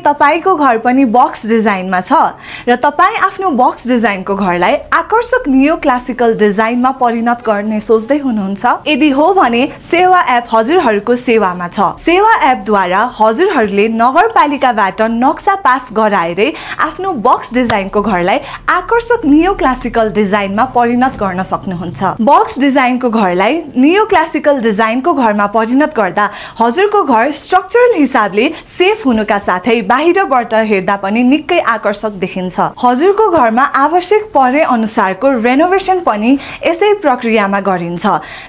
तपाईको घर पनि बक्स डिजाइनमा छ र तपाई आफ्नो बक्स डिजाइनको घरलाई आकर्षक नियो क्लासिकल डिजाइनमा परिणत गर्ने सोच्दै हुनुहुन्छ? यदि हो भने सेवा एप हजुरहरूको सेवामा छ। सेवा एपद्वारा हजुरहरूले नगरपालिकाबाट नक्सा पास गराएरै आफ्नो बक्स डिजाइनको घरलाई आकर्षक नियो क्लासिकल डिजाइनमा परिणत गर्न सक्नुहुन्छ। बक्स डिजाइनको घरलाई नियो क्लासिकल डिजाइनको घरमा परिणत गर्दा हजुरको घर स्ट्रक्चरल हिसाबले सेफ हुनुका साथै बाहिरबाट हेर्दा पनि निकै आकर्षक देखिन्छ। हजुरको घरमा आवश्यक परे अनुसारको रेनोभेसन पनि यसै प्रक्रियामा गरिन्छ।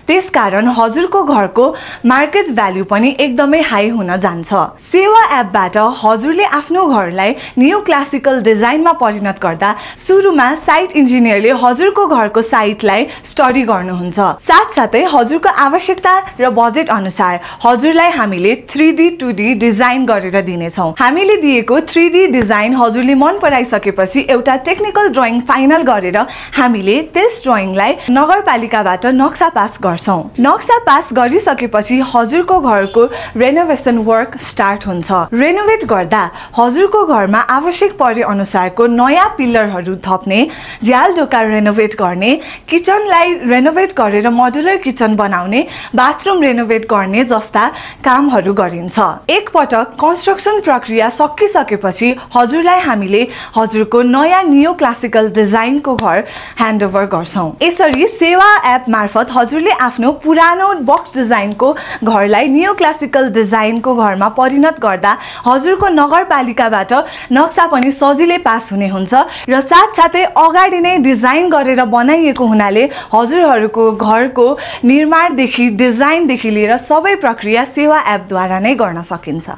त्यसकारण हजुरको घरको मार्केट भ्यालु पनि एकदमै हाई हुन जान्छ। सेवा एपबाट हजुरले आफ्नो घरलाई नियो क्लासिकल डिजाइनमा परिणत गर्दा सुरुमा साइट इन्जिनियरले हजुरको घरको साइटलाई स्टडी गर्नुहुन्छ। साथसाथै हजुरको आवश्यकता र बजेट अनुसार हजुरलाई हामीले 3D 2D डिजाइन गरेर दिनेछौँ। हामीले दिएको 3D डिजाइन हजुरले मन पराइसकेपछि एउटा टेक्निकल ड्रइङ फाइनल गरेर हामीले त्यस ड्रइङलाई नगरपालिकाबाट नक्सा पास गर्छौँ। नक्सा पास गरिसकेपछि हजुरको घरको रेनोभेसन वर्क स्टार्ट हुन्छ। रेनोभेट गर्दा हजुरको घरमा आवश्यक परे अनुसारको नयाँ पिलरहरू थप्ने, झ्याल ढोका रेनोभेट गर्ने, किचनलाई रेनोभेट गरेर मोडुलर किचन बनाउने, बाथरुम रेनोभेट गर्ने जस्ता कामहरू गरिन्छ। एक पटक कन्स्ट्रक्सन प्रक्रिया सकिसकेपछि हजुरलाई हामीले हजुरको नयाँ नियो क्लासिकल डिजाइनको घर ह्यान्डओभर गर्छौँ। यसरी सेवा एप मार्फत हजुरले आफ्नो पुरानो बक्स डिजाइनको घरलाई नियो क्लासिकल डिजाइनको घरमा परिणत गर्दा हजुरको नगरपालिकाबाट नक्सा पनि सजिलै पास हुने हुन्छ र साथसाथै अगाडि नै डिजाइन गरेर बनाइएको हुनाले हजुरहरूको घरको निर्माणदेखि डिजाइनदेखि लिएर सबै प्रक्रिया सेवा एपद्वारा नै गर्न सकिन्छ।